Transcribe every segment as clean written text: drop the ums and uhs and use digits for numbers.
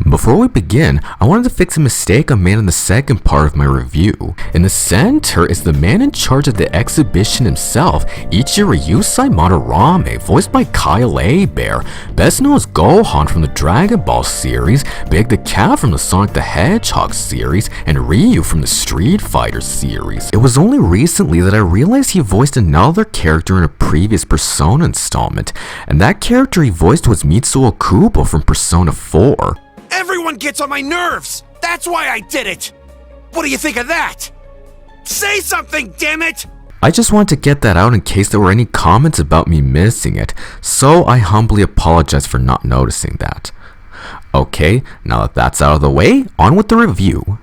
Before we begin, I wanted to fix a mistake I made in the second part of my review. In the center is the man in charge of the exhibition himself, Ichiro Yusai Madarame, voiced by Kyle Bear, best known as Gohan from the Dragon Ball series, Big the Cat from the Sonic the Hedgehog series, and Ryu from the Street Fighter series. It was only recently that I realized he voiced another character in a previous Persona installment, and that character he voiced was Mitsuo Kubo from Persona 4. Everyone gets on my nerves! That's why I did it! What do you think of that? Say something, damn it! I just wanted to get that out in case there were any comments about me missing it, so I humbly apologize for not noticing that. Okay, now that that's out of the way, on with the review.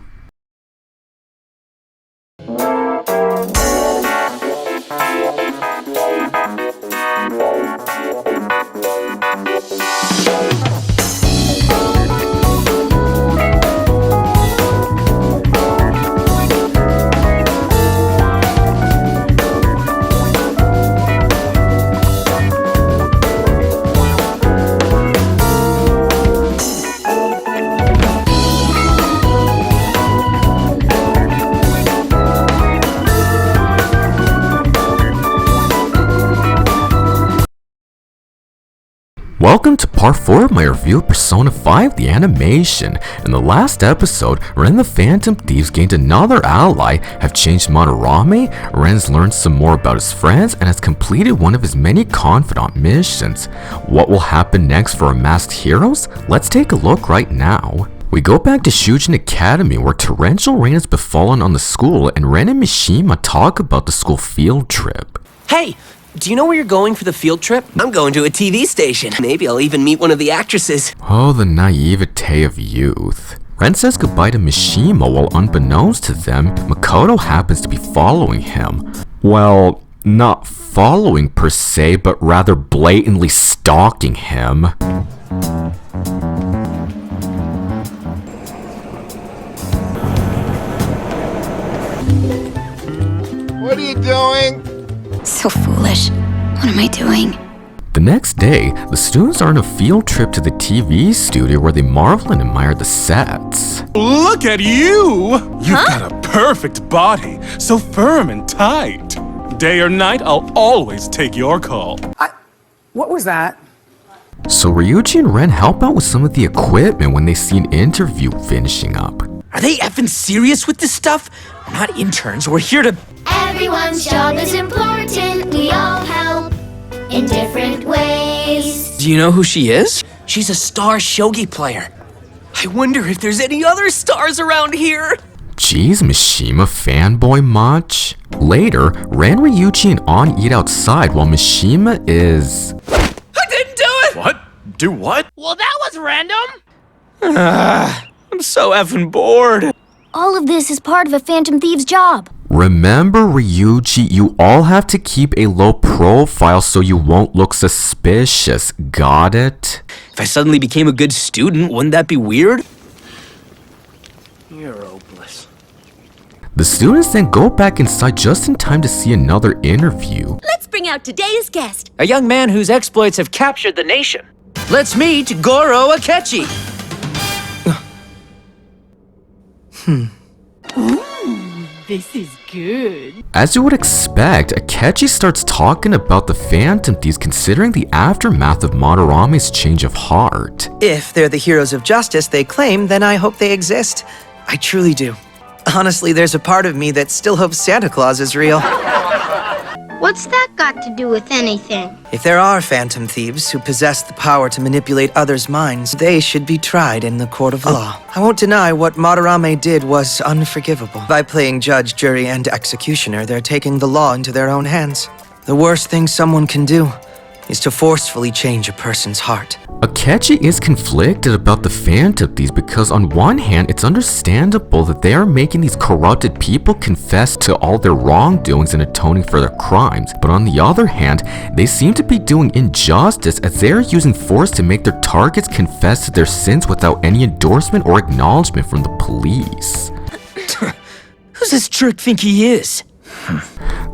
Welcome to part 4 of my review of Persona 5 the animation. In the last episode, Ren the Phantom Thieves gained another ally, have changed Madarame, Ren's learned some more about his friends, and has completed one of his many confidant missions. What will happen next for our masked heroes? Let's take a look right now. We go back to Shujin Academy where torrential rain has befallen on the school and Ren and Mishima talk about the school field trip. Hey! Do you know where you're going for the field trip? I'm going to a TV station. Maybe I'll even meet one of the actresses. Oh, the naivete of youth. Ren says goodbye to Mishima while unbeknownst to them, Makoto happens to be following him. Well, not following per se, but rather blatantly stalking him. What are you doing? So foolish. What am I doing? The next day, the students are on a field trip to the TV studio where they marvel and admire the sets. Look at you! You've got a perfect body, so firm and tight. Day or night, I'll always take your call. What was that? So Ryuji and Ren help out with some of the equipment when they see an interview finishing up. Are they effing serious with this stuff? We're not interns, we're here to... Everyone's job is important, we all help in different ways. Do you know who she is? She's a star shogi player. I wonder if there's any other stars around here. Geez, Mishima fanboy much? Later, Ren, Ryuji, and An eat outside while Mishima is... I didn't do it! What? Do what? Well, that was random. I'm so effing bored. All of this is part of a Phantom Thief's job. Remember, Ryuji, you all have to keep a low profile so you won't look suspicious. Got it? If I suddenly became a good student, wouldn't that be weird? You're hopeless. The students then go back inside just in time to see another interview. Let's bring out today's guest. A young man whose exploits have captured the nation. Let's meet Goro Akechi. This is good. As you would expect, Akechi starts talking about the Phantom Thieves considering the aftermath of Madarame's change of heart. If they're the heroes of justice they claim, then I hope they exist. I truly do. Honestly, there's a part of me that still hopes Santa Claus is real. What's that got to do with anything? If there are phantom thieves who possess the power to manipulate others' minds, they should be tried in the court of law. I won't deny what Madarame did was unforgivable. By playing judge, jury, and executioner, they're taking the law into their own hands. The worst thing someone can do is to forcefully change a person's heart. Akechi is conflicted about the Phantom Thieves because on one hand, it's understandable that they are making these corrupted people confess to all their wrongdoings and atoning for their crimes, but on the other hand, they seem to be doing injustice as they are using force to make their targets confess to their sins without any endorsement or acknowledgement from the police. Who's this jerk think he is?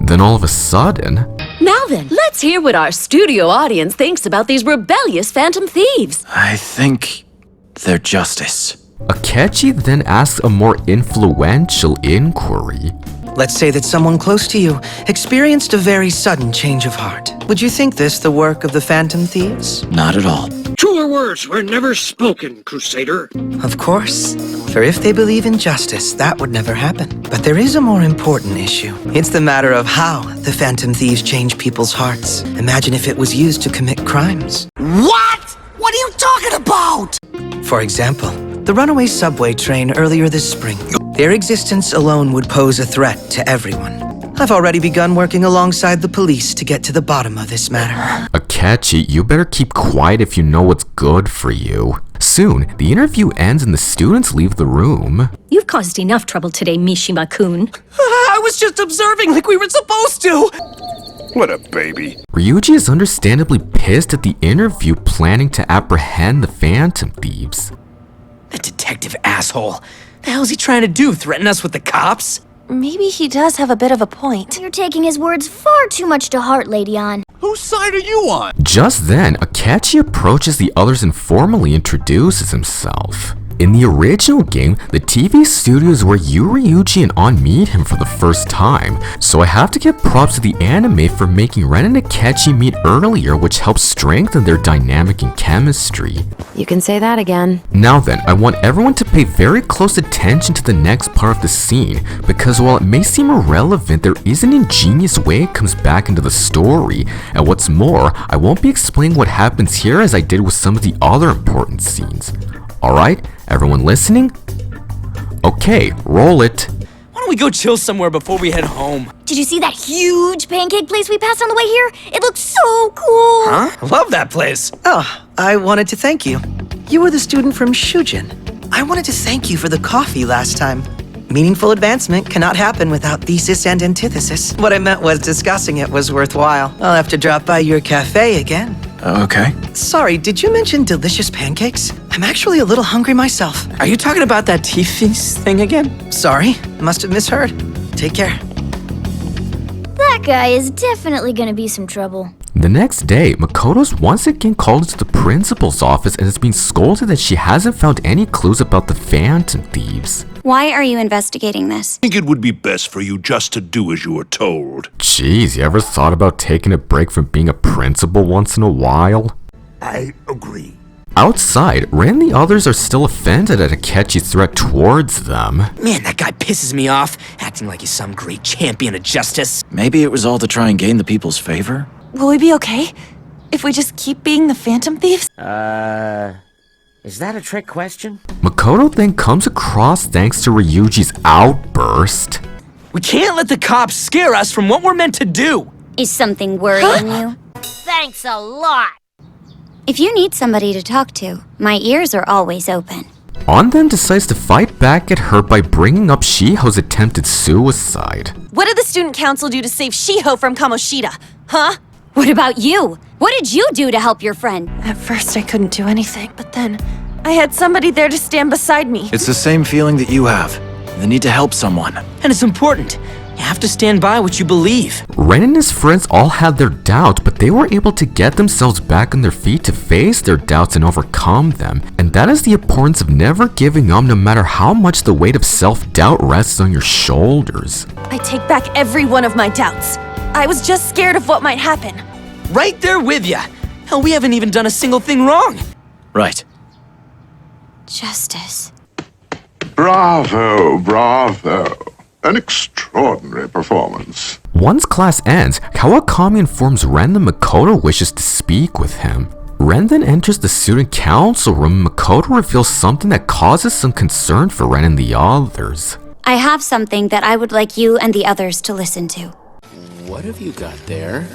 Then all of a sudden... Now then, let's hear what our studio audience thinks about these rebellious Phantom Thieves. I think their justice. Akechi then asks a more influential inquiry. Let's say that someone close to you experienced a very sudden change of heart. Would you think this the work of the Phantom Thieves? Not at all. Truer words were never spoken, Crusader. Of course. For if they believe in justice, that would never happen. But there is a more important issue. It's the matter of how the Phantom Thieves change people's hearts. Imagine if it was used to commit crimes. What? What are you talking about? For example, the runaway subway train earlier this spring. Their existence alone would pose a threat to everyone. I've already begun working alongside the police to get to the bottom of this matter. Akechi, you better keep quiet if you know what's good for you. Soon, the interview ends and the students leave the room. You've caused enough trouble today, Mishima-kun. I was just observing like we were supposed to. What a baby. Ryuji is understandably pissed at the interview, planning to apprehend the Phantom Thieves. That detective asshole. The hell's he trying to do? Threaten us with the cops? Maybe he does have a bit of a point. You're taking his words far too much to heart, Lady Ann. Whose side are you on? Just then, Akechi approaches the others and formally introduces himself. In the original game, the TV studio is where Yu, Ryuji, and An meet him for the first time, so I have to give props to the anime for making Ren and Akechi meet earlier, which helps strengthen their dynamic and chemistry. You can say that again. Now then, I want everyone to pay very close attention to the next part of the scene, because while it may seem irrelevant, there is an ingenious way it comes back into the story, and what's more, I won't be explaining what happens here as I did with some of the other important scenes. Alright, everyone listening? Okay, roll it. Why don't we go chill somewhere before we head home? Did you see that huge pancake place we passed on the way here? It looks so cool! Huh? I love that place. Oh, I wanted to thank you. You were the student from Shujin. I wanted to thank you for the coffee last time. Meaningful advancement cannot happen without thesis and antithesis. What I meant was discussing it was worthwhile. I'll have to drop by your cafe again. Okay. Sorry, did you mention delicious pancakes? I'm actually a little hungry myself. Are you talking about that Tiffany's thing again? Sorry, must have misheard. Take care. That guy is definitely gonna be some trouble. The next day, Makoto's once again called into the principal's office and is being scolded that she hasn't found any clues about the Phantom Thieves. Why are you investigating this? I think it would be best for you just to do as you were told. Jeez, you ever thought about taking a break from being a principal once in a while? I agree. Outside, Ren and the others are still offended at Akechi's threat towards them. Man, that guy pisses me off, acting like he's some great champion of justice. Maybe it was all to try and gain the people's favor? Will we be okay if we just keep being the Phantom Thieves? Is that a trick question? Makoto then comes across thanks to Ryuji's outburst. We can't let the cops scare us from what we're meant to do. Is something worrying you? Thanks a lot. If you need somebody to talk to, my ears are always open. An then decides to fight back at her by bringing up Shiho's attempted suicide. What did the student council do to save Shiho from Kamoshida? Huh? What about you? What did you do to help your friend? At first I couldn't do anything, but then I had somebody there to stand beside me. It's the same feeling that you have. The need to help someone. And it's important. You have to stand by what you believe. Ren and his friends all had their doubts, but they were able to get themselves back on their feet to face their doubts and overcome them. And that is the importance of never giving up no matter how much the weight of self-doubt rests on your shoulders. I take back every one of my doubts. I was just scared of what might happen. Right there with ya. Hell, we haven't even done a single thing wrong. Right. Justice. Bravo, bravo. An extraordinary performance. Once class ends, Kawakami informs Ren that Makoto wishes to speak with him. Ren then enters the student council room and Makoto reveals something that causes some concern for Ren and the others. I have something that I would like you and the others to listen to. What have you got there?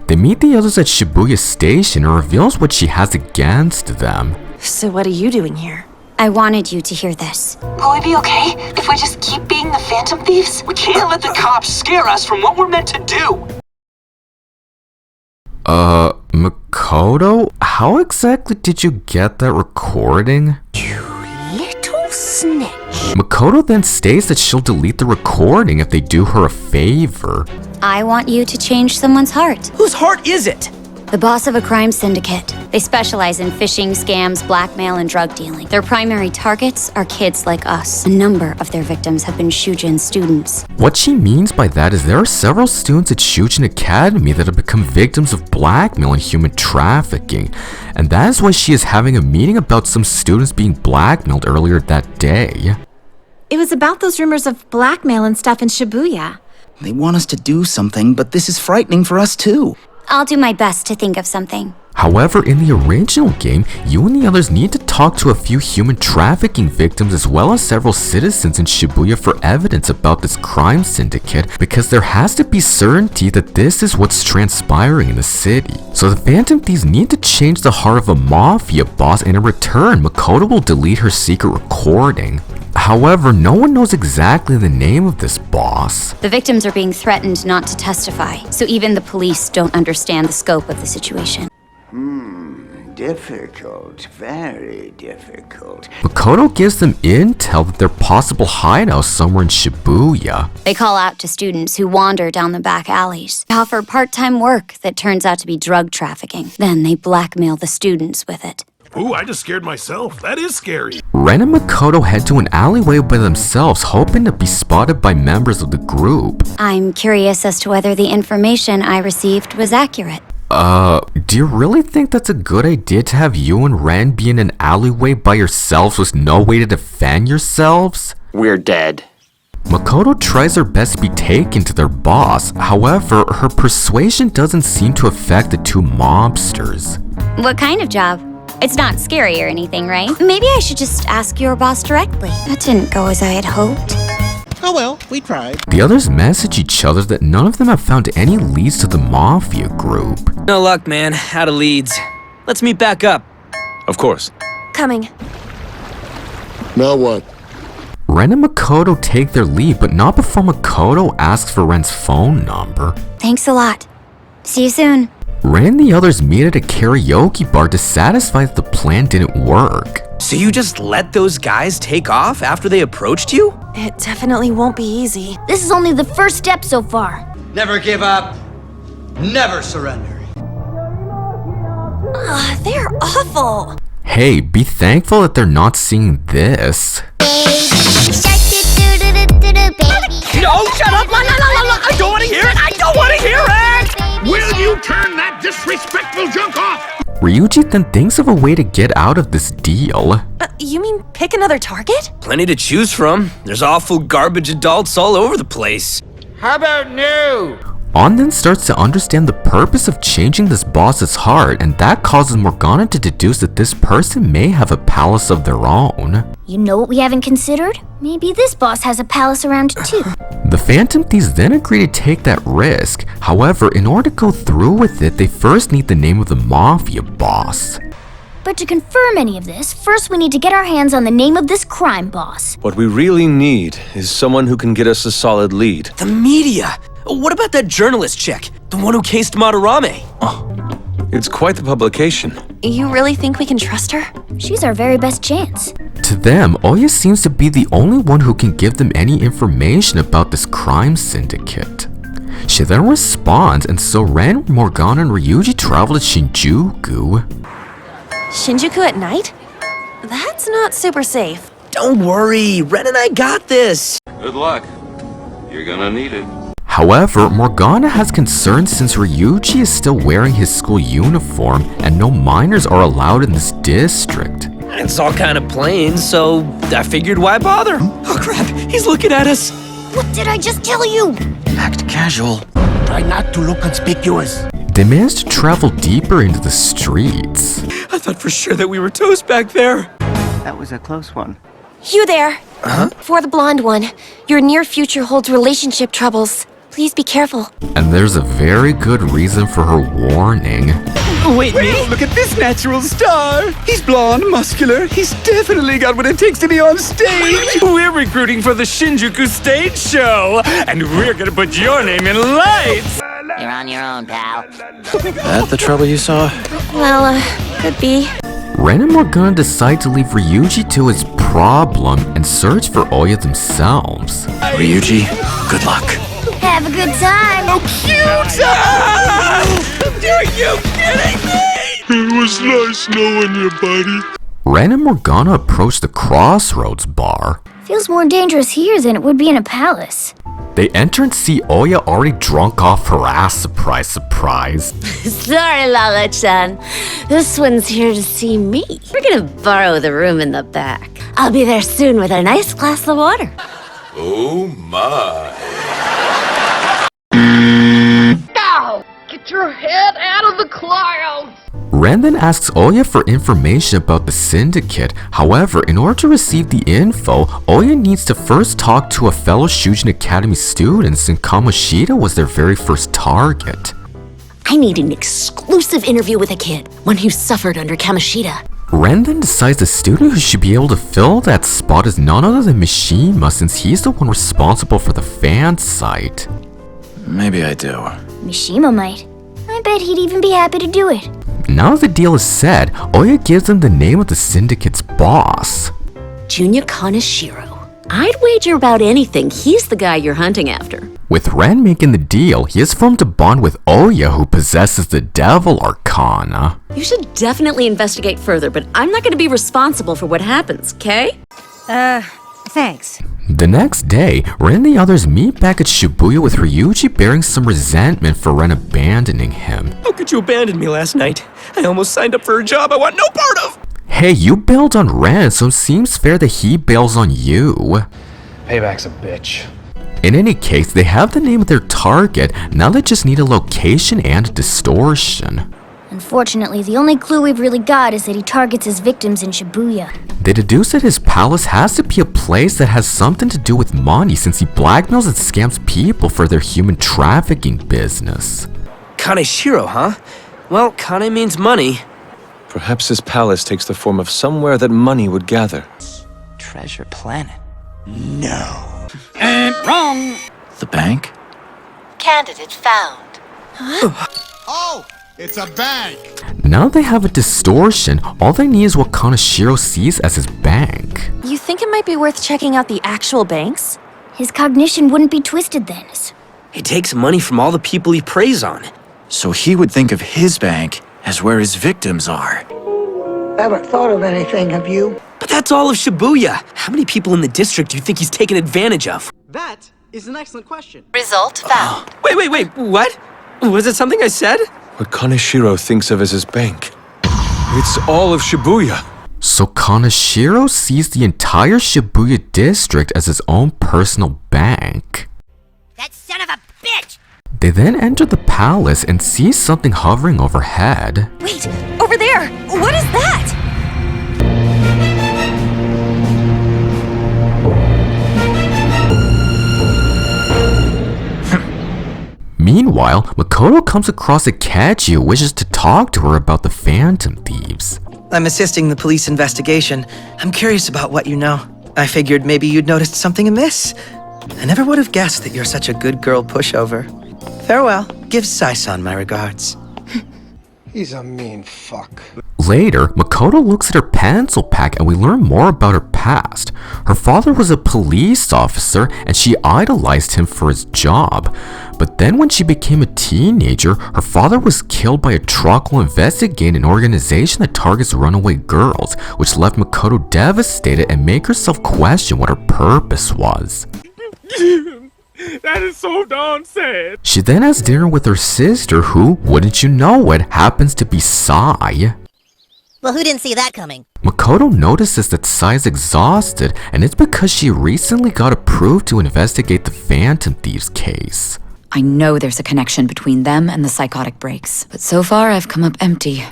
They meet the others at Shibuya Station and reveals what she has against them. So what are you doing here? I wanted you to hear this. Will we be okay if we just keep being the Phantom Thieves? We can't let the cops scare us from what we're meant to do. Makoto? How exactly did you get that recording? You little snitch. Makoto then states that she'll delete the recording if they do her a favor. I want you to change someone's heart. Whose heart is it? The boss of a crime syndicate. They specialize in phishing, scams, blackmail, and drug dealing. Their primary targets are kids like us. A number of their victims have been Shujin students. What she means by that is there are several students at Shujin Academy that have become victims of blackmail and human trafficking. And that is why she is having a meeting about some students being blackmailed earlier that day. It was about those rumors of blackmail and stuff in Shibuya. They want us to do something, but this is frightening for us too. I'll do my best to think of something. However, in the original game, you and the others need to talk to a few human trafficking victims as well as several citizens in Shibuya for evidence about this crime syndicate, because there has to be certainty that this is what's transpiring in the city. So the Phantom Thieves need to change the heart of a mafia boss, and in return, Makoto will delete her secret recording. However, no one knows exactly the name of this boss. The victims are being threatened not to testify, so even the police don't understand the scope of the situation. Difficult. Very difficult. Makoto gives them intel that their possible hideout somewhere in Shibuya. They call out to students who wander down the back alleys. They offer part-time work that turns out to be drug trafficking. Then they blackmail the students with it. Ooh, I just scared myself. That is scary. Ren and Makoto head to an alleyway by themselves, hoping to be spotted by members of the group. I'm curious as to whether the information I received was accurate. Do you really think that's a good idea to have you and Ren be in an alleyway by yourselves with no way to defend yourselves? We're dead. Makoto tries her best to be taken to their boss. However, her persuasion doesn't seem to affect the two mobsters. What kind of job? It's not scary or anything, right? Maybe I should just ask your boss directly. That didn't go as I had hoped. Oh well, we tried. The others message each other that none of them have found any leads to the mafia group. No luck, man. Out of leads. Let's meet back up. Of course. Coming. Now what? Ren and Makoto take their leave, but not before Makoto asks for Ren's phone number. Thanks a lot. See you soon. Ren and the others meet at a karaoke bar dissatisfied that the plan didn't work. So you just let those guys take off after they approached you? It definitely won't be easy. This is only the first step so far. Never give up. Never surrender. They're awful. Hey, be thankful that they're not seeing this. No, shut up! I don't want to hear it! I don't want to hear it! Will you turn that disrespectful junk off? Ryuji then thinks of a way to get out of this deal. You mean pick another target? Plenty to choose from. There's awful garbage adults all over the place. How about new? On then starts to understand the purpose of changing this boss's heart, and that causes Morgana to deduce that this person may have a palace of their own. You know what we haven't considered? Maybe this boss has a palace around too. The Phantom Thieves then agree to take that risk. However, in order to go through with it, they first need the name of the mafia boss. But to confirm any of this, first we need to get our hands on the name of this crime boss. What we really need is someone who can get us a solid lead. The media! What about that journalist chick? The one who cased Madarame? It's quite the publication. You really think we can trust her? She's our very best chance. To them, Oya seems to be the only one who can give them any information about this crime syndicate. She then responds, and so Ren, Morgana, and Ryuji travel to Shinjuku. Shinjuku at night? That's not super safe. Don't worry, Ren and I got this. Good luck. You're gonna need it. However, Morgana has concerns since Ryuji is still wearing his school uniform and no minors are allowed in this district. It's all kind of plain, so I figured why bother? Oh crap, he's looking at us. What did I just tell you? Act casual. Try not to look conspicuous. They manage to travel deeper into the streets. I thought for sure that we were toast back there. That was a close one. You there. For the blonde one, your near future holds relationship troubles. Please be careful. And there's a very good reason for her warning. Wait, me? Look at this natural star. He's blonde, muscular. He's definitely got what it takes to be on stage. We're recruiting for the Shinjuku stage show, and we're gonna put your name in lights! You're on your own, pal. That the trouble you saw? Well, could be. Ren and Morgana decide to leave Ryuji to his problem and search for Oya themselves. Ryuji, good luck. Have a good time. Cute! Ah! You kidding me? It was nice knowing you, buddy. Ren and Morgana approach the Crossroads bar. Feels more dangerous here than it would be in a palace. They enter and see Oya already drunk off her ass, surprise, surprise. Sorry, Lala-chan. This one's here to see me. We're gonna borrow the room in the back. I'll be there soon with a nice glass of water. Oh my. Ow! Get your head out of the clouds! Ren then asks Oya for information about the syndicate. However, in order to receive the info, Oya needs to first talk to a fellow Shujin Academy student since Kamoshida was their very first target. I need an exclusive interview with a kid, one who suffered under Kamoshida. Ren then decides the student who should be able to fill that spot is none other than Mishima since he's the one responsible for the fan site. Maybe I do. Mishima might. I bet he'd even be happy to do it. Now that the deal is said, Oya gives them the name of the syndicate's boss. Junya Kaneshiro. I'd wager about anything he's the guy you're hunting after. With Ren making the deal, he has formed a bond with Oya who possesses the Devil Arcana. You should definitely investigate further, but I'm not going to be responsible for what happens, okay? Thanks. The next day, Ren and the others meet back at Shibuya with Ryuji bearing some resentment for Ren abandoning him. How could you abandon me last night? I almost signed up for a job I want no part of! Hey, you bailed on Ren, so it seems fair that he bails on you. Payback's a bitch. In any case, they have the name of their target, now they just need a location and distortion. Unfortunately, the only clue we've really got is that he targets his victims in Shibuya. They deduce that his palace has to be a place that has something to do with money since he blackmails and scams people for their human trafficking business. Kaneshiro, huh? Well, Kane means money. Perhaps his palace takes the form of somewhere that money would gather. Treasure Planet. No. And wrong. The bank? Candidate found. Oh, it's a bank. Now they have a distortion, all they need is what Kaneshiro sees as his bank. You think it might be worth checking out the actual banks? His cognition wouldn't be twisted then. He takes money from all the people he preys on. So he would think of his bank as where his victims are. Haven't thought of anything, have you? But that's all of Shibuya. How many people in the district do you think he's taken advantage of? That is an excellent question. Result found. Wait, what? Was it something I said? What Kaneshiro thinks of as his bank. It's all of Shibuya. So Kaneshiro sees the entire Shibuya district as his own personal bank. That son of a bitch! They then enter the palace and see something hovering overhead. Wait, over there! What is that? Meanwhile, Makoto comes across Akechi who wishes to talk to her about the Phantom Thieves. I'm assisting the police investigation. I'm curious about what you know. I figured maybe you'd noticed something amiss. I never would have guessed that you're such a good girl pushover. Farewell. Give Sai-san my regards. He's a mean fuck. Later, Makoto looks at her pencil pack and we learn more about her past. Her father was a police officer and she idolized him for his job. But then when she became a teenager, her father was killed by a truck while investigating an organization that targets runaway girls, which left Makoto devastated and made herself question what her purpose was. That is so darn sad. She then has dinner with her sister who, wouldn't you know it, happens to be Sai. Well, who didn't see that coming? Makoto notices that Sai is exhausted, and it's because she recently got approved to investigate the Phantom Thieves case. I know there's a connection between them and the psychotic breaks, but so far I've come up empty.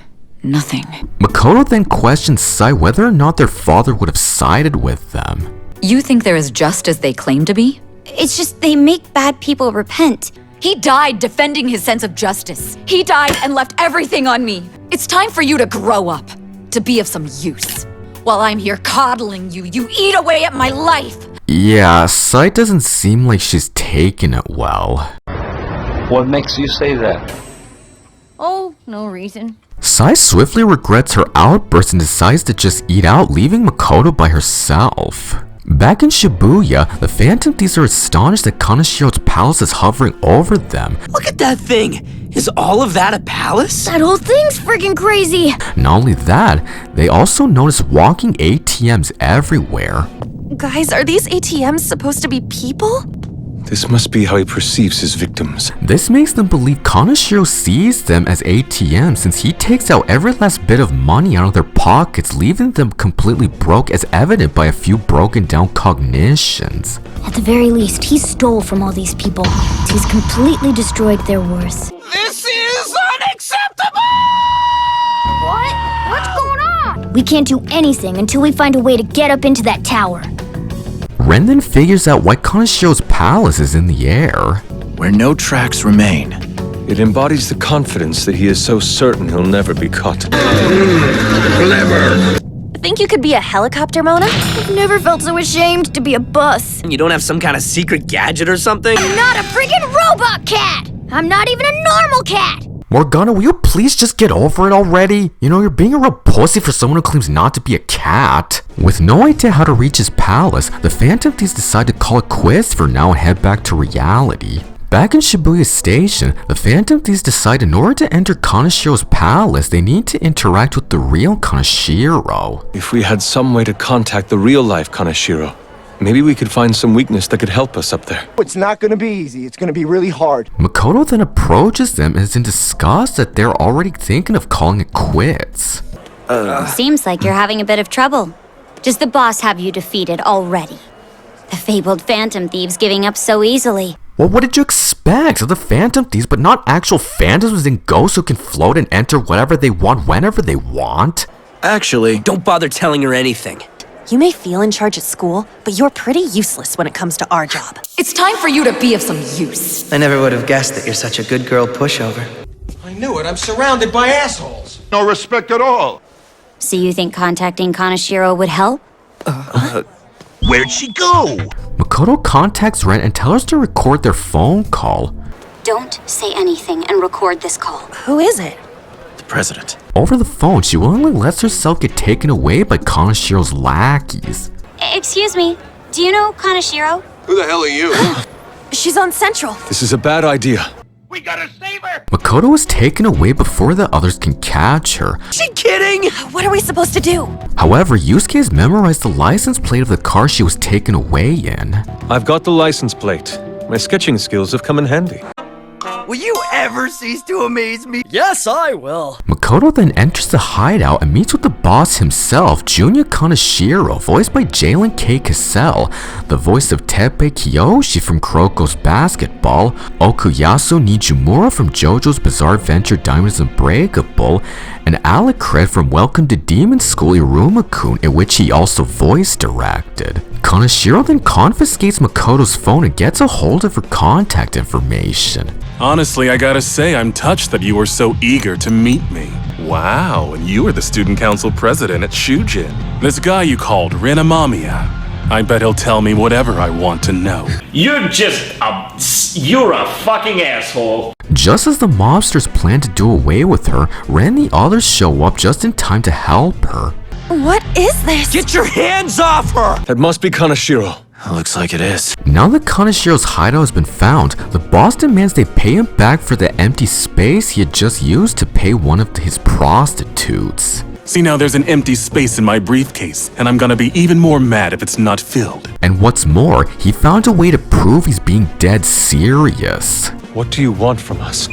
Nothing. Makoto then questions Sai whether or not their father would have sided with them. You think they're as just as they claim to be? It's just they make bad people repent. He died defending his sense of justice. He died and left everything on me. It's time for you to grow up, to be of some use. While I'm here coddling you, you eat away at my life. Yeah, Sai doesn't seem like she's taking it well. What makes you say that? Oh, no reason. Sai swiftly regrets her outburst and decides to just eat out, leaving Makoto by herself. Back in Shibuya, the Phantom Thieves are astonished that Kanashiro's palace is hovering over them. Look at that thing! Is all of that a palace? That whole thing's freaking crazy! Not only that, they also notice walking ATMs everywhere. Guys, are these ATMs supposed to be people? This must be how he perceives his victims. This makes them believe Kanashiro sees them as ATMs since he takes out every last bit of money out of their pockets, leaving them completely broke, as evident by a few broken down cognitions. At the very least, he stole from all these people. He's completely destroyed their worth. This is unacceptable! What? What's going on? We can't do anything until we find a way to get up into that tower. Ren then figures out why Kanashiro's palace is in the air. Where no tracks remain. It embodies the confidence that he is so certain he'll never be caught. Clever! Think you could be a helicopter, Mona? I've never felt so ashamed to be a bus. You don't have some kind of secret gadget or something? I'm not a freaking robot cat! I'm not even a normal cat! Morgana, will you please just get over it already? You know, you're being a real pussy for someone who claims not to be a cat. With no idea how to reach his palace, the Phantom Thieves decide to call it quits for now and head back to reality. Back in Shibuya Station, the Phantom Thieves decide in order to enter Kanashiro's palace, they need to interact with the real Kanashiro. If we had some way to contact the real-life Kanashiro, maybe we could find some weakness that could help us up there. It's not gonna be easy. It's gonna be really hard. Makoto then approaches them and is in disgust that they're already thinking of calling it quits. Seems like you're having a bit of trouble. Does the boss have you defeated already? The fabled Phantom Thieves giving up so easily. Well, what did you expect? The Phantom Thieves, but not actual phantoms and ghosts who can float and enter whatever they want whenever they want? Actually, Don't bother telling her anything. You may feel in charge at school, but you're pretty useless when it comes to our job. It's time for you to be of some use. I never would have guessed that you're such a good girl pushover. I knew it. I'm surrounded by assholes. No respect at all. So you think contacting Kanashiro would help? Where'd she go? Makoto contacts Ren and tells her to record their phone call. Don't say anything and record this call. Who is it? the president. Over the phone, she willingly lets herself get taken away by Kanashiro's lackeys. Excuse me, do you know Kanashiro? Who the hell are you? She's on Central. This is a bad idea. We gotta save her! Makoto is taken away before the others can catch her. She kidding? What are we supposed to do? However, Yusuke has memorized the license plate of the car she was taken away in. I've got the license plate. My sketching skills have come in handy. Will you ever cease to amaze me? Yes, I will. Makoto then enters the hideout and meets with the boss himself, Junya Kanashiro, voiced by Jalen K. Cassell, the voice of Teppei Kiyoshi from Kuroko's Basketball, Okuyasu Nijimura from JoJo's Bizarre Adventure Diamonds Unbreakable, and Alec Cred from Welcome to Demon School Iruma-kun, in which he also voice directed. Kanashiro then confiscates Makoto's phone and gets a hold of her contact information. Honestly, I gotta say, I'm touched that you were so eager to meet me. Wow, and you were the student council president at Shujin. This guy you called Rin Amamiya. I bet he'll tell me whatever I want to know. You're a fucking asshole. Just as the mobsters plan to do away with her, Ren and the others show up just in time to help her. What is this? Get your hands off her! That must be Kanashiro. Looks like it is. Now that Kanashiro's hideout has been found, the boss demands they pay him back for the empty space he had just used to pay one of his prostitutes. See, now there's an empty space in my briefcase, and I'm gonna be even more mad if it's not filled. And what's more, he found a way to prove he's being dead serious. What do you want from us?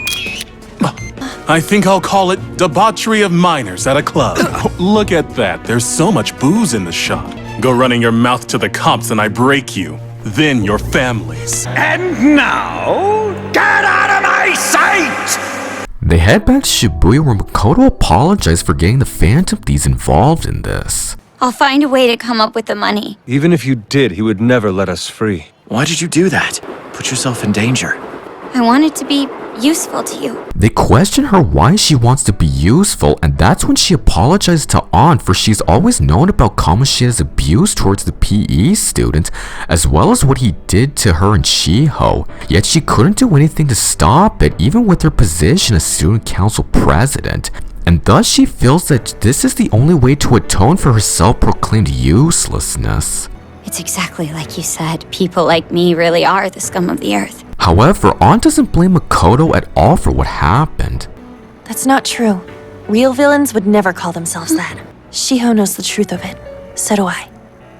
I think I'll call it debauchery of minors at a club. Look at that, there's so much booze in the shop. Go running your mouth to the cops and I break you. Then your families. And now, get out of my sight! They head back to Shibuya where Makoto apologized for getting the Phantom Thieves involved in this. I'll find a way to come up with the money. Even if you did, he would never let us free. Why did you do that? Put yourself in danger. I want it to be useful to you. They question her why she wants to be useful, and that's when she apologizes to An, for she's always known about Kamoshida's abuse towards the PE students, as well as what he did to her and Shiho. Yet she couldn't do anything to stop it, even with her position as student council president. And thus she feels that this is the only way to atone for her self-proclaimed uselessness. It's exactly like you said. People like me really are the scum of the earth. However, Ann doesn't blame Makoto at all for what happened. That's not true. Real villains would never call themselves that. Shiho knows the truth of it. So do I.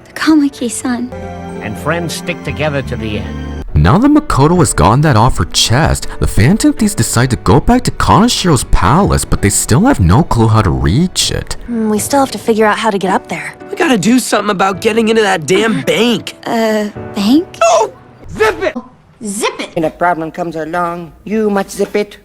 The Kamiki-san. And friends stick together to the end. Now that Makoto has gotten that off her chest, the Phantom Thieves decide to go back to Kanashiro's palace, but they still have no clue how to reach it. We still have to figure out how to get up there. We gotta do something about getting into that damn bank. Bank? Oh! Zip it! Zip it! When a problem comes along, you must zip it.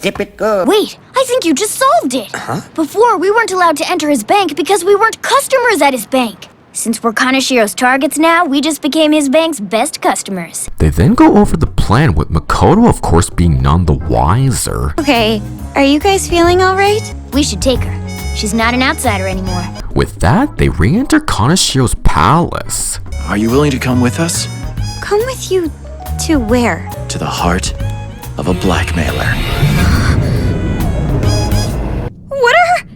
Zip it good. Wait, I think you just solved it. Before, we weren't allowed to enter his bank because we weren't customers at his bank. Since we're Kanashiro's targets now, we just became his bank's best customers. They then go over the plan, with Makoto of course being none the wiser. Okay, are you guys feeling alright? We should take her. She's not an outsider anymore. With that, they re-enter Kanashiro's palace. Are you willing to come with us? Come with you to where? To the heart of a blackmailer. What are...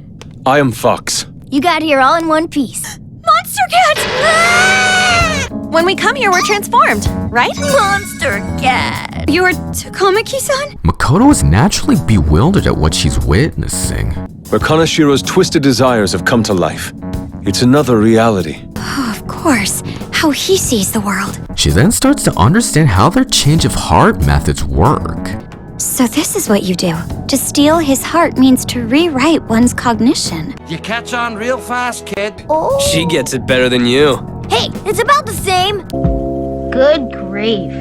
I am Fox. You got here all in one piece. Monster Cat! When we come here, we're transformed, right? Monster Cat! You're Takamaki-san? Makoto is naturally bewildered at what she's witnessing. Where Kanashiro's twisted desires have come to life. It's another reality. Oh, of course. How he sees the world. She then starts to understand how their change of heart methods work. So this is what you do. To steal his heart means to rewrite one's cognition. You catch on real fast, kid. Oh. She gets it better than you. Hey, it's about the same. Good grief.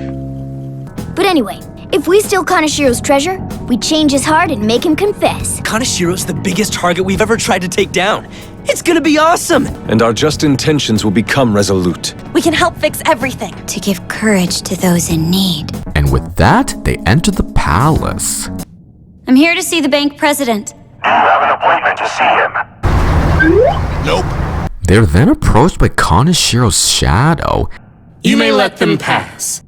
But anyway, if we steal Kanashiro's treasure, we change his heart and make him confess. Kanashiro's the biggest target we've ever tried to take down. It's gonna be awesome! And our just intentions will become resolute. We can help fix everything. To give courage to those in need. And with that, they enter the palace. I'm here to see the bank president. You have an appointment to see him. Nope. They're then approached by Kanashiro's shadow. You may let them pass.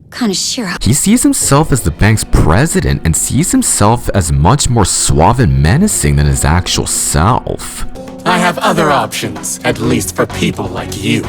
Kanashiro. He sees himself as the bank's president and sees himself as much more suave and menacing than his actual self. I have other options, at least for people like you.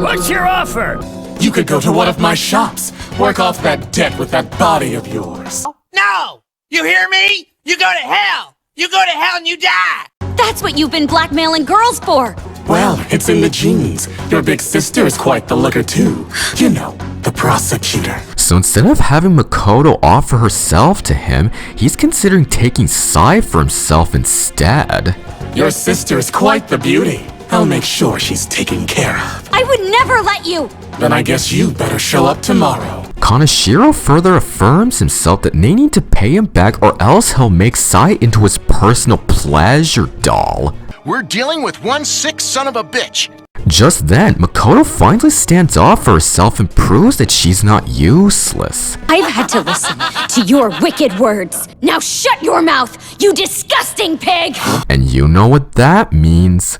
What's your offer? You could go to one of my shops, work off that debt with that body of yours. No! You hear me? You go to hell! You go to hell and you die! That's what you've been blackmailing girls for! Well, it's in the genes. Your big sister is quite the looker too. You know, the prosecutor. So instead of having Makoto offer herself to him, he's considering taking side for himself instead. Your sister is quite the beauty. I'll make sure she's taken care of. I would never let you! Then I guess you better show up tomorrow. Kanashiro further affirms himself that they need to pay him back or else he'll make Sai into his personal pleasure doll. We're dealing with one sick son of a bitch. Just then, Makoto finally stands up for herself and proves that she's not useless. I've had to listen to your wicked words. Now shut your mouth, you disgusting pig! And you know what that means.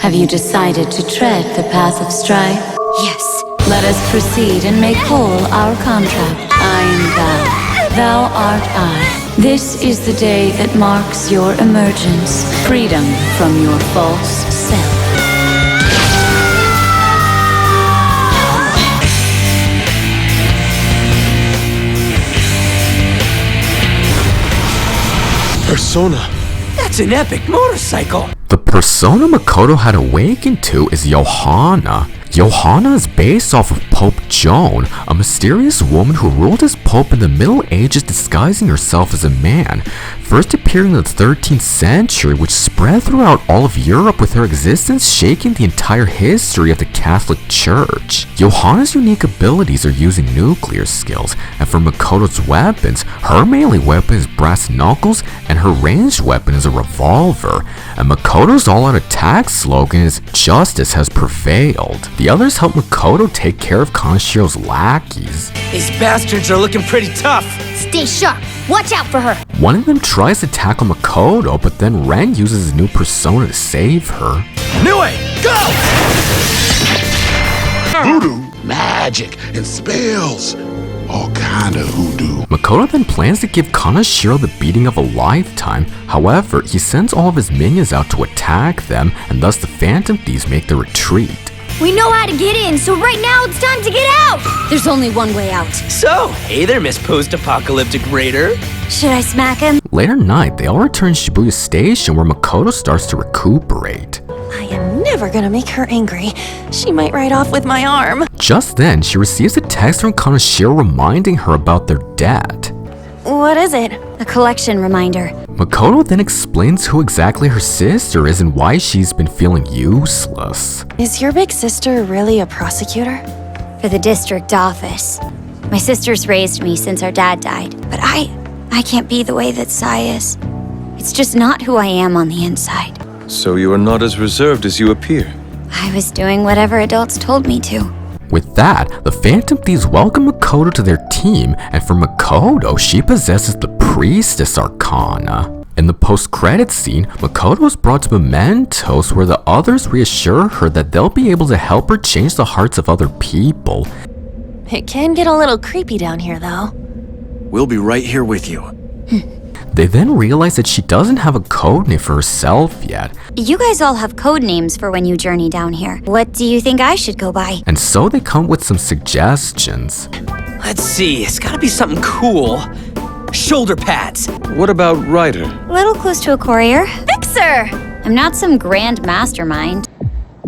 Have you decided to tread the path of strife? Yes. Let us proceed and make whole our contract. I am thou, thou art I. This is the day that marks your emergence, freedom from your false self. Persona. That's an epic motorcycle. The persona Makoto had awakened to is Johanna. Johanna is based off of Pope Joan, a mysterious woman who ruled as Pope in the Middle Ages disguising herself as a man, first appearing in the 13th century, which spread throughout all of Europe with her existence shaking the entire history of the Catholic Church. Johanna's unique abilities are using nuclear skills, and for Makoto's weapons, her melee weapon is brass knuckles and her ranged weapon is a revolver, and Makoto's all-out attack slogan is "Justice has prevailed." The others help Makoto take care of Kanashiro's lackeys. These bastards are looking pretty tough. Stay sharp. Watch out for her. One of them tries to tackle Makoto, but then Ren uses his new persona to save her. New way, go! Voodoo, magic, and spells. All kind of hoodoo. Makoto then plans to give Kanashiro the beating of a lifetime. However, he sends all of his minions out to attack them, and thus the Phantom Thieves make the retreat. We know how to get in, so right now it's time to get out! There's only one way out. So, hey there, Miss Post-Apocalyptic Raider. Should I smack him? Later night, they all return to Shibuya Station where Makoto starts to recuperate. I am never gonna make her angry. She might ride off with my arm. Just then, she receives a text from Kanashiro reminding her about their debt. What is it? A collection reminder. Makoto then explains who exactly her sister is and why she's been feeling useless. Is your big sister really a prosecutor? For the district office. My sister's raised me since our dad died, but I can't be the way that Sai is. It's just not who I am on the inside. So you are not as reserved as you appear. I was doing whatever adults told me to. With that, the Phantom Thieves welcome Makoto to their team, and for Makoto, she possesses the Priestess Arcana. In the post-credits scene, Makoto is brought to Mementos where the others reassure her that they'll be able to help her change the hearts of other people. It can get a little creepy down here, though. We'll be right here with you. They then realize that she doesn't have a codename for herself yet. You guys all have code names for when you journey down here. What do you think I should go by? And so they come with some suggestions. Let's see, it's gotta be something cool. Shoulder pads. What about Ryder? Little close to a courier. Fixer! I'm not some grand mastermind.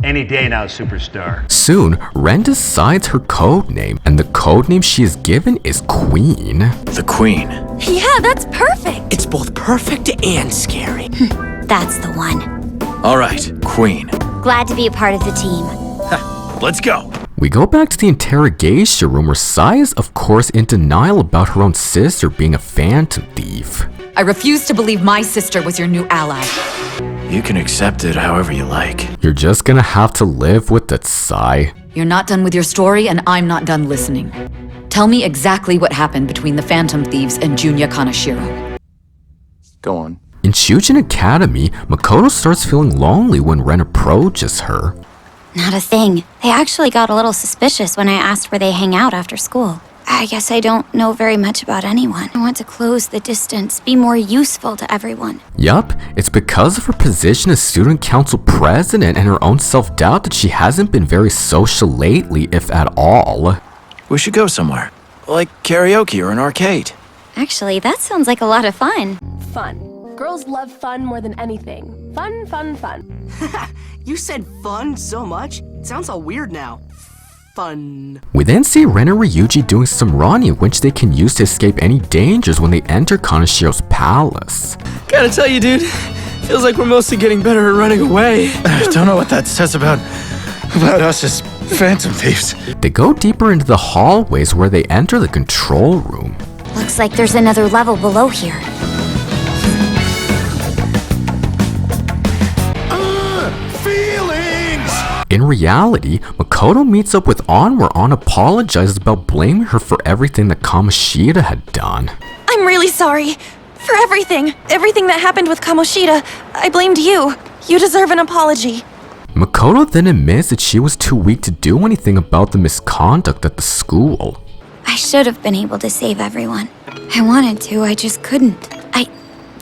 Any day now, superstar. Soon, Ren decides her codename, and the codename she is given is Queen. The Queen. Yeah, that's perfect! It's both perfect and scary. That's the one. All right, Queen. Glad to be a part of the team. Let's go. We go back to the interrogation room where Sai is of course in denial about her own sister being a phantom thief. I refuse to believe my sister was your new ally. You can accept it however you like. You're just gonna have to live with it, Sai. You're not done with your story, and I'm not done listening. Tell me exactly what happened between the Phantom Thieves and Junya Kanashiro. Go on. In Shujin Academy, Makoto starts feeling lonely when Ren approaches her. Not a thing. They actually got a little suspicious when I asked where they hang out after school. I guess I don't know very much about anyone. I want to close the distance, be more useful to everyone. Yup, it's because of her position as student council president and her own self-doubt that she hasn't been very social lately, if at all. We should go somewhere, like karaoke or an arcade. Actually, that sounds like a lot of fun. Fun. Girls love fun more than anything. Fun, fun, fun. You said fun so much? It sounds all weird now. Fun. We then see Ren and Ryuji doing some running which they can use to escape any dangers when they enter Kanashiro's palace. Gotta tell you, dude, feels like we're mostly getting better at running away. I don't know what that says about us as phantom thieves. They go deeper into the hallways where they enter the control room. Looks like there's another level below here. In reality, Makoto meets up with An where An apologizes about blaming her for everything that Kamoshida had done. I'm really sorry. For everything. Everything that happened with Kamoshida. I blamed you. You deserve an apology. Makoto then admits that she was too weak to do anything about the misconduct at the school. I should have been able to save everyone. I wanted to, I just couldn't. I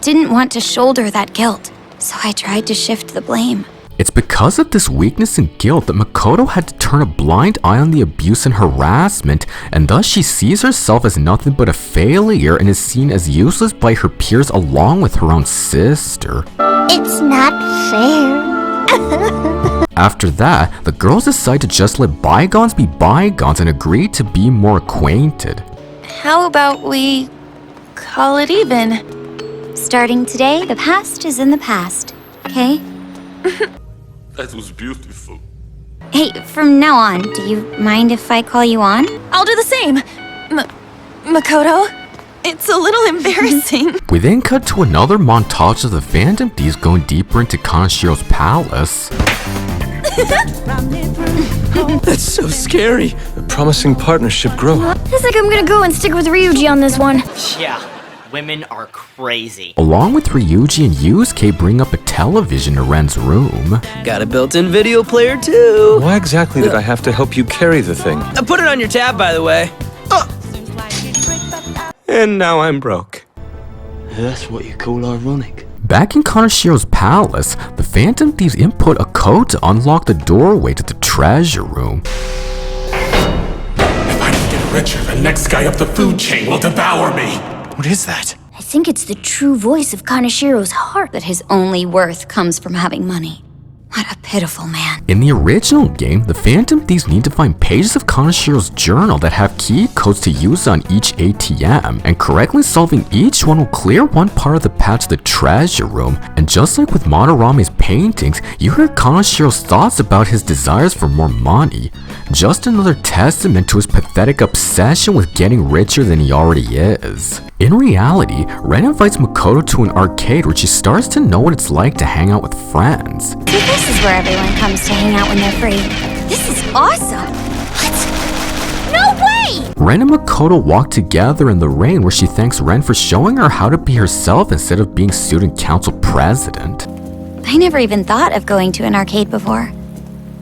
didn't want to shoulder that guilt, so I tried to shift the blame. It's because of this weakness and guilt that Makoto had to turn a blind eye on the abuse and harassment, and thus she sees herself as nothing but a failure and is seen as useless by her peers along with her own sister. It's not fair. After that, the girls decide to just let bygones be bygones and agree to be more acquainted. How about we call it even? Starting today, the past is in the past, okay? That was beautiful. Hey, from now on, do you mind if I call you on? I'll do the same. Makoto, it's a little embarrassing. We then cut to another montage of the Phantom Thieves going deeper into Kanashiro's palace. That's so scary. A promising partnership growth. I think I'm gonna go and stick with Ryuji on this one. Yeah, women are crazy. Along with Ryuji and Yusuke bring up a television to Ren's room. Got a built-in video player too. Why exactly did I have to help you carry the thing? Put it on your tab, by the way. And now I'm broke. That's what you call ironic. Back in Kanashiro's palace, the Phantom Thieves input a code to unlock the doorway to the treasure room. If I don't get richer, the next guy up the food chain will devour me. What is that? I think it's the true voice of Kanashiro's heart. That his only worth comes from having money. What a pitiful man. In the original game, the Phantom Thieves need to find pages of Kanashiro's journal that have key codes to use on each ATM, and correctly solving each one will clear one part of the path to the treasure room. And just like with Madarame's paintings, you hear Kanashiro's thoughts about his desires for more money. Just another testament to his pathetic obsession with getting richer than he already is. In reality, Ren invites Makoto to an arcade where she starts to know what it's like to hang out with friends. So this is where everyone comes to hang out when they're free. This is awesome. What? No way! Ren and Makoto walk together in the rain where she thanks Ren for showing her how to be herself instead of being student council president. I never even thought of going to an arcade before.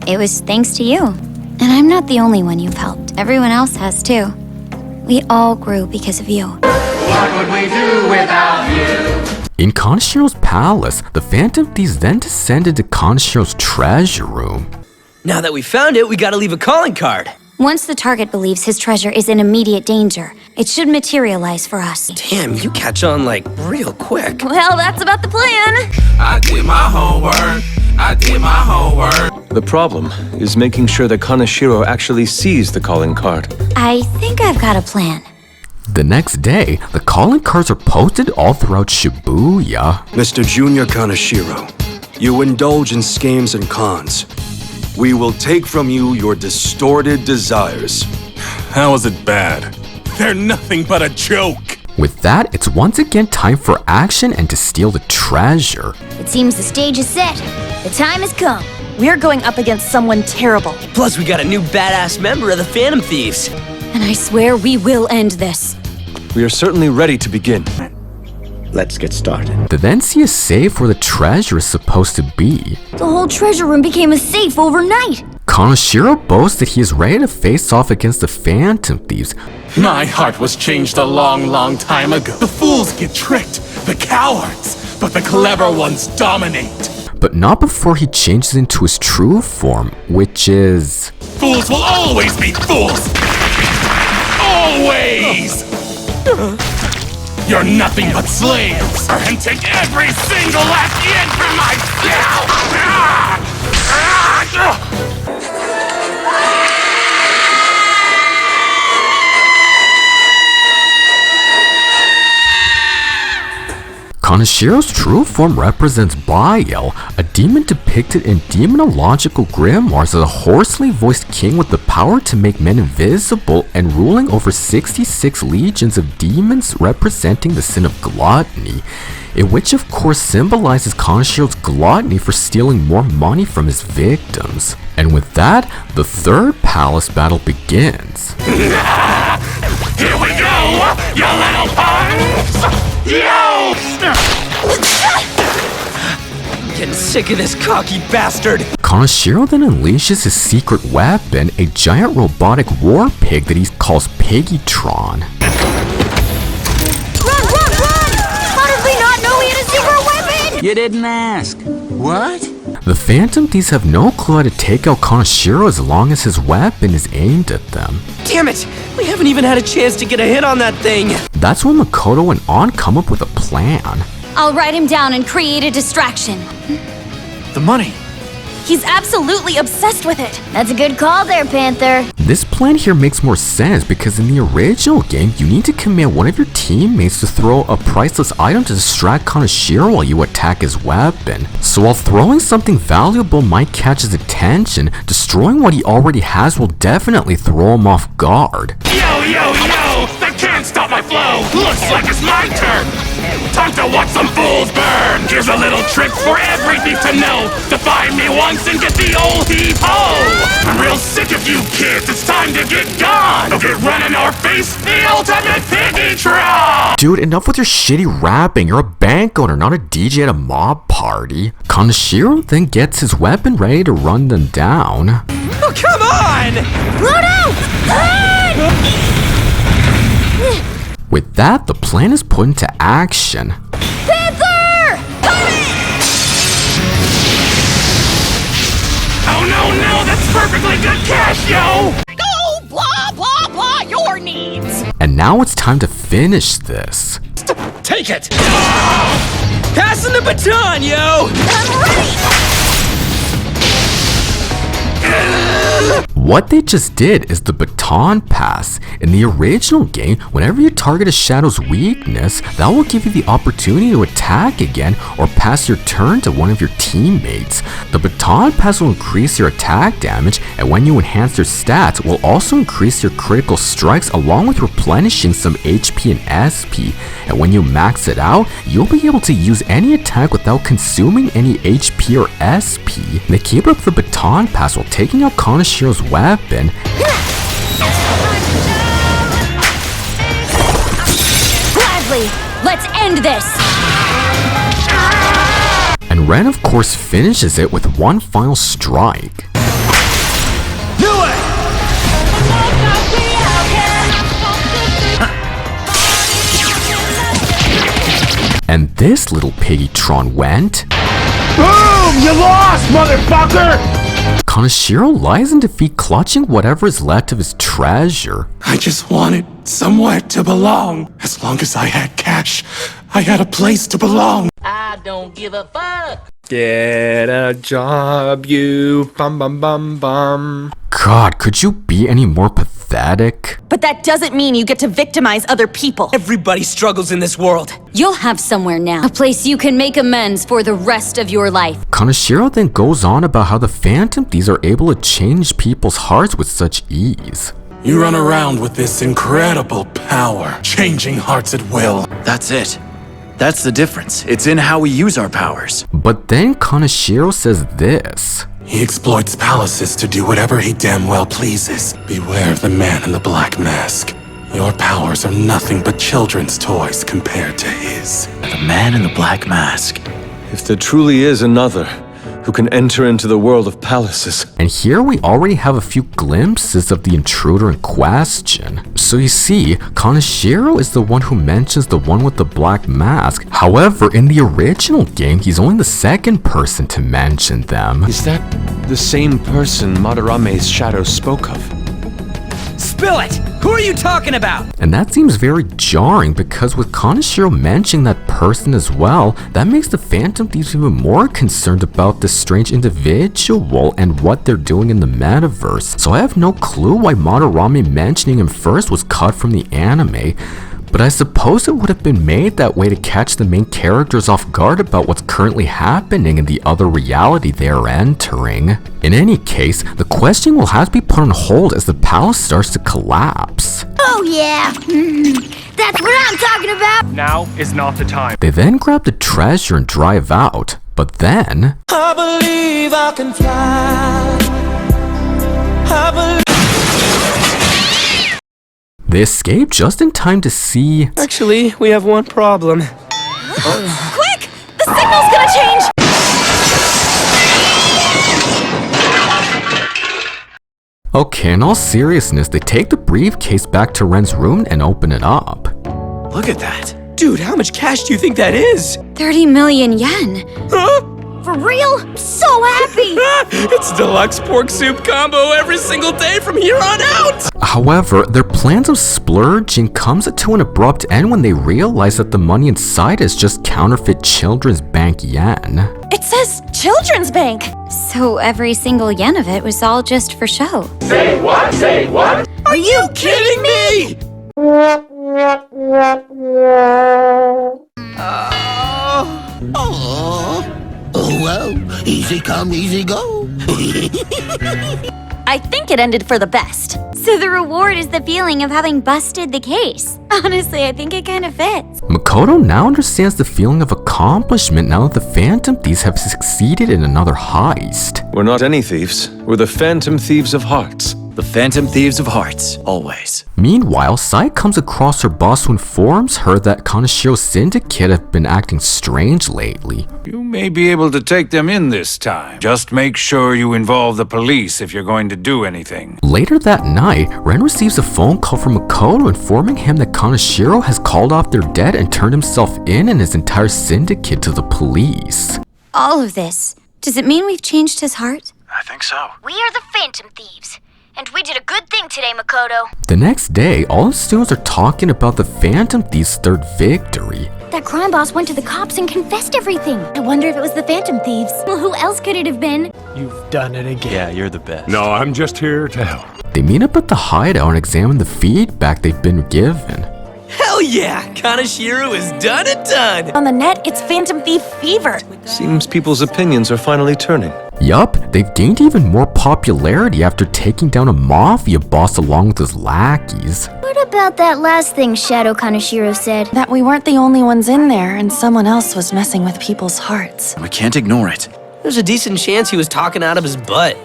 It was thanks to you. And I'm not the only one you've helped. Everyone else has too. We all grew because of you. What would we do without you? In Kanashiro's palace, the Phantom Thieves then descended to Kanashiro's treasure room. Now that we found it, we gotta leave a calling card. Once the target believes his treasure is in immediate danger, it should materialize for us. Damn, you catch on like real quick. Well, that's about the plan. I did my homework. The problem is making sure that Kanashiro actually sees the calling card. I think I've got a plan. The next day, the calling cards are posted all throughout Shibuya. Mr. Junior Kanashiro, you indulge in schemes and cons. We will take from you your distorted desires. How is it bad? They're nothing but a joke. With that, it's once again time for action and to steal the treasure. It seems the stage is set. The time has come. We're going up against someone terrible. Plus, we got a new badass member of the Phantom Thieves. And I swear we will end this. We are certainly ready to begin. Let's get started. They then see a safe where the treasure is supposed to be. The whole treasure room became a safe overnight. Kanashiro boasts that he is ready to face off against the Phantom Thieves. My heart was changed a long, long time ago. The fools get tricked, the cowards, but the clever ones dominate. But not before he changes into his true form, which is... Fools will always be fools! Always! You're nothing but slaves, and take every single last yen from my scalp! Kanashiro's true form represents Bael, a demon depicted in demonological grimoires as a hoarsely voiced king with the power to make men invisible and ruling over 66 legions of demons representing the sin of gluttony, which of course symbolizes Kanashiro's gluttony for stealing more money from his victims. And with that, the third palace battle begins. Here we go, you little punks! Yo! I'm getting sick of this cocky bastard. Kanashiro then unleashes his secret weapon, a giant robotic war pig that he calls Piggytron. Run, run, run! How did we not know he had a super weapon? You didn't ask. What? The Phantom Thieves have no clue how to take out Kanashiro as long as his weapon is aimed at them. Damn it! We haven't even had a chance to get a hit on that thing. That's when Makoto and An come up with a plan. I'll write him down and create a distraction. The money. He's absolutely obsessed with it. That's a good call there, Panther. This plan here makes more sense because in the original game, you need to command one of your teammates to throw a priceless item to distract Kanashiro while you attack his weapon. So while throwing something valuable might catch his attention, destroying what he already has will definitely throw him off guard. Yo, yo, yo! They can't stop my flow! Looks like it's my turn! Time to watch some fools burn! Here's a little trick for every thief to know! To find me once and get the old heave-ho! I'm real sick of you kids, it's time to get gone! Don't get running or face the ultimate Piggytron! Dude, enough with your shitty rapping. You're a bank owner, not a DJ at a mob party. Kanashiro then gets his weapon ready to run them down. Oh, come on! Run out! Run! With that, the plan is put into action. Panther! Oh no, that's perfectly good cash, yo! Go, blah, blah, blah, your needs. And now it's time to finish this. Take it! Passing the baton, yo! I'm ready! What they just did is the baton pass. In the original game, whenever you target a shadow's weakness, that will give you the opportunity to attack again or pass your turn to one of your teammates. The baton pass will increase your attack damage, and when you enhance your stats, will also increase your critical strikes along with replenishing some HP and SP. And when you max it out, you'll be able to use any attack without consuming any HP or SP. They keep up the baton pass while taking out Kanashiro's weapon. Gladly, let's end this. And Ren of course finishes it with one final strike. And this little piggytron went... Boom! You lost, motherfucker! Kanashiro lies in defeat, clutching whatever is left of his treasure. I just wanted somewhere to belong. As long as I had cash, I had a place to belong. I don't give a fuck. Get a job, you bum bum bum bum. God, could you be any more pathetic? But that doesn't mean you get to victimize other people. Everybody struggles in this world. You'll have somewhere now. A place you can make amends for the rest of your life. Kanashiro then goes on about how the Phantom Thieves are able to change people's hearts with such ease. You run around with this incredible power, changing hearts at will. That's it. That's the difference. It's in how we use our powers. But then Kanashiro says this. He exploits palaces to do whatever he damn well pleases. Beware of the man in the black mask. Your powers are nothing but children's toys compared to his. The man in the black mask. If there truly is another who can enter into the world of palaces. And here we already have a few glimpses of the intruder in question. So you see, Kanashiro is the one who mentions the one with the black mask. However, in the original game, he's only the second person to mention them. Is that the same person Madarame's shadow spoke of? Spill it! Who are you talking about? And that seems very jarring because with Kanashiro mentioning that person as well, that makes the Phantom Thieves even more concerned about this strange individual and what they're doing in the metaverse. So I have no clue why Madarame mentioning him first was cut from the anime. But I suppose it would have been made that way to catch the main characters off guard about what's currently happening in the other reality they are entering. In any case, the question will have to be put on hold as the palace starts to collapse. Oh yeah, that's what I'm talking about. Now is not the time. They then grab the treasure and drive out, but then... I believe I can fly. I believe... They escape just in time to see... Actually, we have one problem. Quick! The signal's gonna change! Okay, in all seriousness, they take the briefcase back to Ren's room and open it up. Look at that. Dude, how much cash do you think that is? 30 million yen. Huh? For real? I'm so happy. It's deluxe pork soup combo every single day from here on out. However, their plans of splurging comes to an abrupt end when they realize that the money inside is just counterfeit Children's Bank yen. It says Children's Bank. So every single yen of it was all just for show. Say what? Say what? Are you kidding me? Oh, well, easy come, easy go. I think it ended for the best. So the reward is the feeling of having busted the case. Honestly, I think it kind of fits. Makoto now understands the feeling of accomplishment now that the Phantom Thieves have succeeded in another heist. We're not any thieves. We're the Phantom Thieves of Hearts. The Phantom Thieves of Hearts, always. Meanwhile, Sai comes across her boss who informs her that Kanashiro's syndicate have been acting strange lately. You may be able to take them in this time. Just make sure you involve the police if you're going to do anything. Later that night, Ren receives a phone call from Makoto informing him that Kanashiro has called off their debt and turned himself in and his entire syndicate to the police. All of this. Does it mean we've changed his heart? I think so. We are the Phantom Thieves. And we did a good thing today, Makoto. The next day, all the students are talking about the Phantom Thieves' third victory. That crime boss went to the cops and confessed everything. I wonder if it was the Phantom Thieves. Well, who else could it have been? You've done it again. Yeah, you're the best. No, I'm just here to help. They meet up at the hideout and examine the feedback they've been given. Hell yeah! Kanashiro is done and done! On the net, it's Phantom Thief fever. Seems people's opinions are finally turning. Yup, they've gained even more popularity after taking down a mafia boss along with his lackeys. What about that last thing Shadow Kanashiro said? That we weren't the only ones in there and someone else was messing with people's hearts. We can't ignore it. There's a decent chance he was talking out of his butt.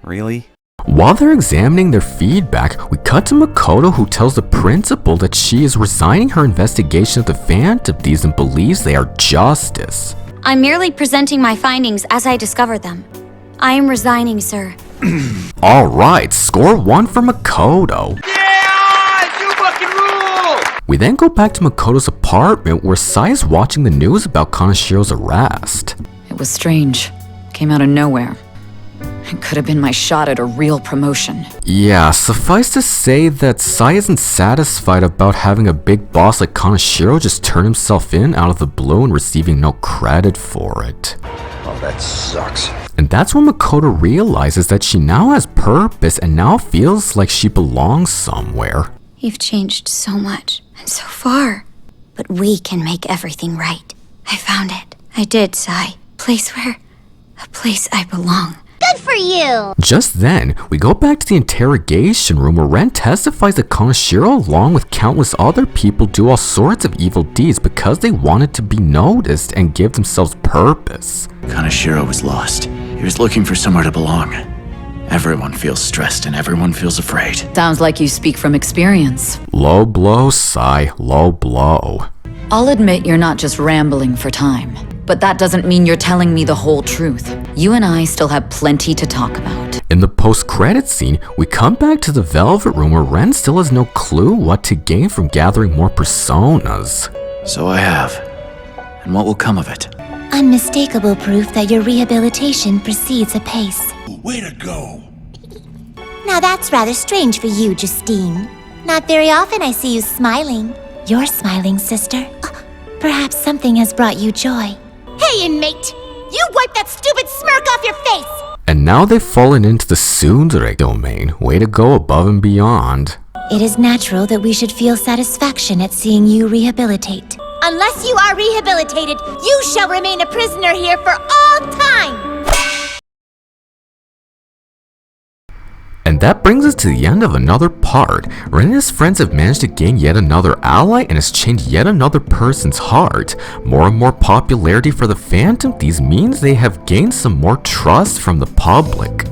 Really? While they're examining their feedback, we cut to Makoto, who tells the principal that she is resigning her investigation of the Phantom Thieves and believes they are justice. I'm merely presenting my findings as I discovered them. I am resigning, sir. Alright, score 1 for Makoto. Yeah! You fucking rule! We then go back to Makoto's apartment where Sai is watching the news about Kanashiro's arrest. It was strange. Came out of nowhere. It could have been my shot at a real promotion. Yeah, suffice to say that Sai isn't satisfied about having a big boss like Kanashiro just turn himself in out of the blue and receiving no credit for it. Oh, that sucks. And that's when Makoto realizes that she now has purpose and now feels like she belongs somewhere. You've changed so much and so far. But we can make everything right. I found it. I did, Sai. A place I belong. Good for you! Just then, we go back to the interrogation room where Ren testifies that Kanashiro, along with countless other people, do all sorts of evil deeds because they wanted to be noticed and give themselves purpose. Kanashiro was lost. He was looking for somewhere to belong. Everyone feels stressed and everyone feels afraid. Sounds like you speak from experience. Low blow, Sai, low blow. I'll admit you're not just rambling for time, but that doesn't mean you're telling me the whole truth. You and I still have plenty to talk about. In the post-credit scene, we come back to the Velvet Room where Ren still has no clue what to gain from gathering more personas. So I have. And what will come of it? Unmistakable proof that your rehabilitation proceeds apace. Way to go. Now that's rather strange for you, Justine. Not very often I see you smiling. You're smiling, sister. Perhaps something has brought you joy. Hey, inmate! You wipe that stupid smirk off your face! And now they've fallen into the tsundere domain. Way to go above and beyond. It is natural that we should feel satisfaction at seeing you rehabilitate. Unless you are rehabilitated, you shall remain a prisoner here for all time! And that brings us to the end of another part. Ren and his friends have managed to gain yet another ally and has changed yet another person's heart. More and more popularity for the Phantom Thieves means they have gained some more trust from the public.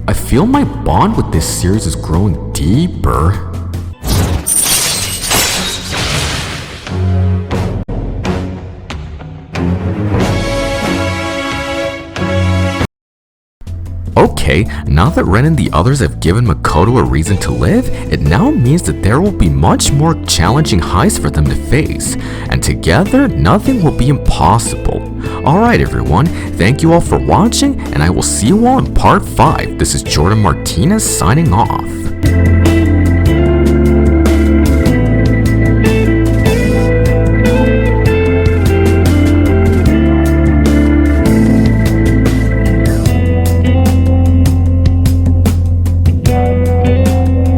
I feel my bond with this series is growing deeper. Okay, now that Ren and the others have given Makoto a reason to live, it now means that there will be much more challenging heists for them to face, and together, nothing will be impossible. Alright everyone, thank you all for watching, and I will see you all in part 5. This is Jordan Martinez signing off.